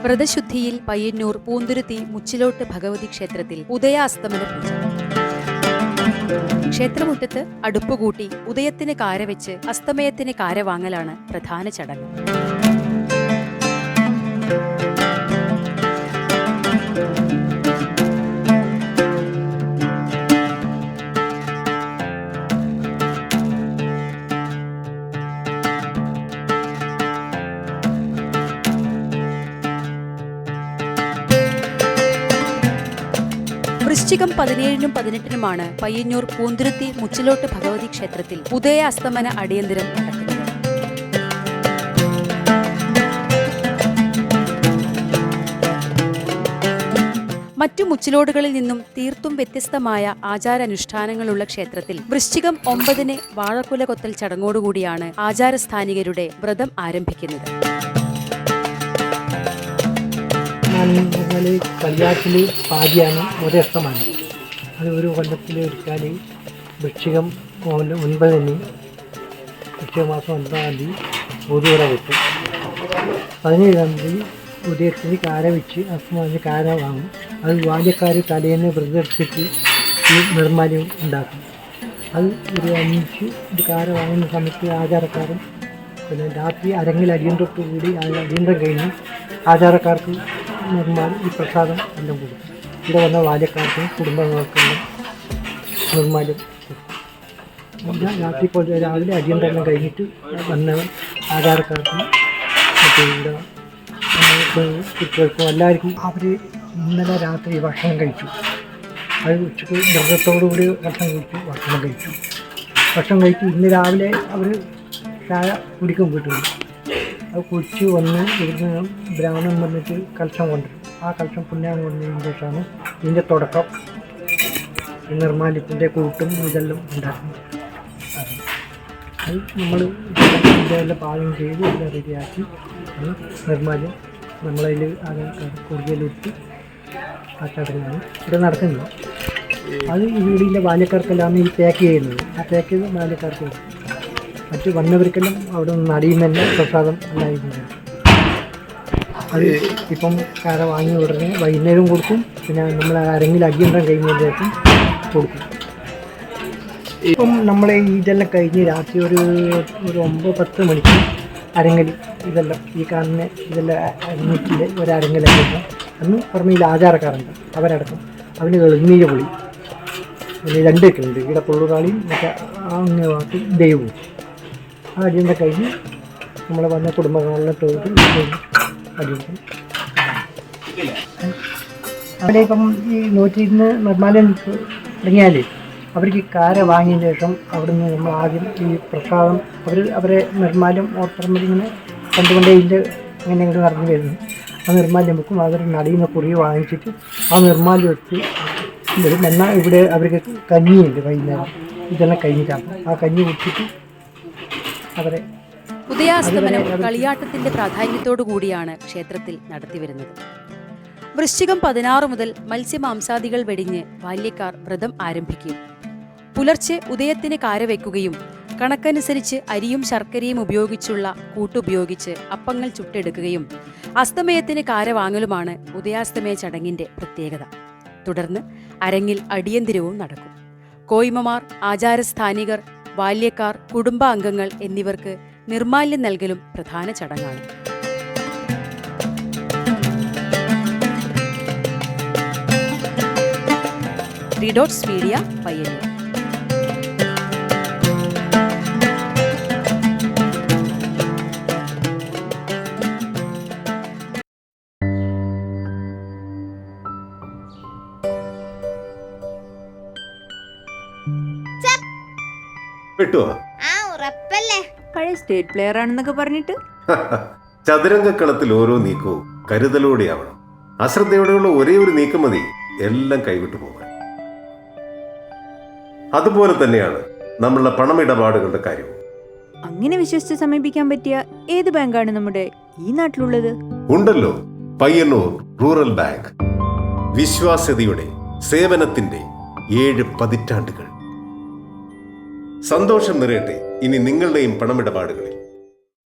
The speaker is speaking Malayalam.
വ്രതശുദ്ധിയിൽ പയ്യന്നൂർ പൂന്തുരുത്തി മുച്ചിലോട്ട് ഭഗവതി ക്ഷേത്രത്തിൽ ഉദയാസ്തമന പൂജ. ക്ഷേത്രമുറ്റത്ത് അടുപ്പുകൂട്ടി ഉദയത്തിന് കാരവെച്ച് അസ്തമയത്തിന് കാര വാങ്ങലാണ് പ്രധാന ചടങ്ങ്. വൃശ്ചികം 17-നും 18-നുമാണ് പയ്യന്നൂർ പൂന്തുരുത്തി മുച്ചിലോട്ട് ഭഗവതി ക്ഷേത്രത്തിൽ ഉദയാസ്തമന അടിയന്തരം നടക്കുന്നത്. മറ്റു മുച്ചിലോടുകളിൽ നിന്നും തീർത്തും വ്യത്യസ്തമായ ആചാരാനുഷ്ഠാനങ്ങളുള്ള ക്ഷേത്രത്തിൽ വൃശ്ചികം 9-ന് വാഴക്കുല കൊത്തൽ ചടങ്ങോടുകൂടിയാണ് ആചാരസ്ഥാനികരുടെ വ്രതം ആരംഭിക്കുന്നത്. കല്യാണത്തിൽ പാതിയാണ് ഉദയസ്തമാണ്. അത് ഒരു കൊല്ലത്തിൽ ഒരിക്കൽ വൃശ്ചികം 9-ന് വൃശ്ചിക മാസം 9-ാം തീയതി ഊതുകുറ കിട്ടും. 17-ാം തീയതി ഉദയത്തിന് കാര വെച്ച് അസ്തമാന് കാര വാങ്ങും. അത് ബാല്യക്കാർ തലേന്ന് വ്രതമെടുത്തിട്ട് ഈ നിർമ്മാല്യം ഉണ്ടാക്കും. അത് ഒരു 5 കാര വാങ്ങുന്ന സമയത്ത് ആചാരക്കാരും പിന്നെ രാത്രി അരങ്ങിൽ അടിയന്തരത്തോടു കൂടി അടിയന്തരം കഴിഞ്ഞ് ആചാരക്കാർക്ക് നിർമ്മാല്യം ഈ പ്രസാദം എല്ലാം കൊടുക്കും. ഇവിടെ വന്ന ബാല്യക്കാർക്കും കുടുംബങ്ങൾക്കെല്ലാം നിർമ്മാല്യം കൊടുക്കും. രാത്രി പോലെ രാവിലെ അടിയന്തരം കഴിഞ്ഞിട്ട് വന്ന ആചാരക്കാർക്കും മറ്റേ ഇവിടെ കുട്ടികൾക്കും എല്ലാവർക്കും അവർ ഇന്നലെ രാത്രി ഭക്ഷണം കഴിച്ചു. അത് ഉച്ചയ്ക്ക് വ്രതത്തോടുകൂടി ഭക്ഷണം കഴിച്ചു. ഇന്ന് രാവിലെ അവർ ചായ കുടിക്കും വീട്ടിൽ. അത് കുടിച്ച് വന്ന് ഇവിടുന്ന് ബ്രാഹ്മണൻ വന്നിട്ട് കലശം കൊണ്ടുവരും. ആ കലശം പുണ്യാഹം കൊണ്ടതിന് ശേഷമാണ് ഇതിൻ്റെ തുടക്കം. നിർമ്മാല്യത്തിൻ്റെ കൂട്ടും ഇതെല്ലാം ഉണ്ടാക്കുന്നത്. അത് നമ്മൾ ഇതെല്ലാം പാകം ചെയ്ത് എല്ലാം റെഡിയാക്കി നിർമ്മാല്യം നമ്മളതിൽ കുറുകിയിലിട്ട് ആ ചടങ്ങാണ് ഇവിടെ നടക്കുന്നത്. അത് ഇവിടെ ബാല്യക്കാർക്കെല്ലാം ഈ പാക്ക് ചെയ്യുന്നത്. ആ പാക്ക് ചെയ്ത് ബാല്യക്കാർക്ക് കൊടുക്കും. മറ്റ് വന്നവർക്കെല്ലാം അവിടെ നിന്ന് അടിയിൽ തന്നെ പ്രസാദം ഉണ്ടായിരുന്നത്. അത് ഇപ്പം കാര വാങ്ങി ഉടനെ വൈകുന്നേരം കൊടുക്കും. പിന്നെ നമ്മൾ അരങ്ങിൽ അടിയന്തരം കഴിഞ്ഞതിലേക്കും കൊടുക്കും. ഇപ്പം നമ്മളെ ഇതെല്ലാം കഴിഞ്ഞ് രാത്രി ഒരു 9-10 മണിക്ക് അരങ്ങൽ ഇതെല്ലാം ഈ കാണുന്ന ഇതെല്ലാം അരങ്ങിട്ടില്ല ഒരരങ്ങലെല്ലാം അന്ന് പുറമേയിൽ ആചാരക്കാരുണ്ട്. അവരടക്കം അവന് എളുന്നീര് പൊളി പിന്നെ 2 വെക്കുന്നുണ്ട്. ഇവിടെ പുള്ളുറാളിയും മറ്റേ അങ്ങേ ഭാഗത്ത് ദൈവവും. ആ അടിയന്തരം കഴിഞ്ഞ് നമ്മൾ വന്ന കുടുംബങ്ങളിലെ തൊഴിൽ അടിയന്തരം. അവിടെ ഇപ്പം ഈ 120 നിർമ്മാല്യം തുടങ്ങിയാൽ അവർക്ക് കാര വാങ്ങിയതിന് ശേഷം അവിടുന്ന് നമ്മൾ ആദ്യം ഈ പ്രസാദം അവരെ നിർമ്മാല്യം ഓർത്തറമ്പിലിങ്ങനെ കണ്ടുകൊണ്ടേ അങ്ങനെ ഇങ്ങോട്ട് നടന്നു വരുന്നു. ആ നിർമ്മാല്യം വെക്കും. അവർ നടിയുന്ന കുറി വാങ്ങിച്ചിട്ട് ആ നിർമ്മാല്യം എടുത്ത് എന്നാൽ ഇവിടെ അവർക്ക് കഞ്ഞിയുണ്ട് വൈകുന്നേരം. ഇതെല്ലാം കഴിഞ്ഞിട്ടാണ് ആ കഞ്ഞി കുടിച്ചിട്ട് അവരെ. ഉദയാസ്തമനം കളിയാട്ടത്തിന്റെ പ്രാധാന്യത്തോടു കൂടിയാണ് ക്ഷേത്രത്തിൽ നടത്തിവരുന്നത്. വൃശ്ചികം 16 മുതൽ മത്സ്യമാംസാദികൾ വെടിഞ്ഞ് ബാല്യക്കാർ വ്രതം ആരംഭിക്കും. പുലർച്ചെ ഉദയത്തിന് കാരവെക്കുകയും കണക്കനുസരിച്ച് അരിയും ശർക്കരയും ഉപയോഗിച്ചുള്ള കൂട്ടുപയോഗിച്ച് അപ്പങ്ങൾ ചുട്ടെടുക്കുകയും അസ്തമയത്തിന് കാര വാങ്ങലുമാണ് ഉദയാസ്തമയ ചടങ്ങിന്റെ പ്രത്യേകത. തുടർന്ന് അരങ്ങിൽ അടിയന്തിരവും നടക്കും. കോയിമമാർ, ആചാരസ്ഥാനികർ, ബാല്യക്കാർ, കുടുംബാംഗങ്ങൾ എന്നിവർക്ക് നിർമ്മാല്യം നൽകലും പ്രധാന ചടങ്ങാണ്. റീഡോട്സ് മീഡിയ, പയ്യന്നൂർ. പഴയ സ്റ്റേറ്റ് പ്ലെയർ ആണെന്നൊക്കെ പറഞ്ഞിട്ട് ചതുരംഗക്കളത്തിൽ ഓരോ നീക്കവും കരുതലോടെയാവണം. അശ്രദ്ധയോടെയുള്ള ഒരേ ഒരു നീക്കം മതി എല്ലാം കൈവിട്ടു പോകാൻ. അതുപോലെ തന്നെയാണ് നമ്മളുടെ പണമിടപാടുകളുടെ കാര്യവും. അങ്ങനെ വിശ്വസിച്ച് സമീപിക്കാൻ പറ്റിയ ഏത് ബാങ്കാണ് നമ്മുടെ ഈ നാട്ടിലുള്ളത്? ഉണ്ടല്ലോ, പയ്യന്നൂർ റൂറൽ ബാങ്ക്. വിശ്വാസ്യതയുടെ സേവനത്തിന്റെ 7 പതിറ്റാണ്ടുകൾ. സന്തോഷം നിറയട്ടെ ഇനി നിങ്ങളുടെയും പണമിടപാടുകളിൽ.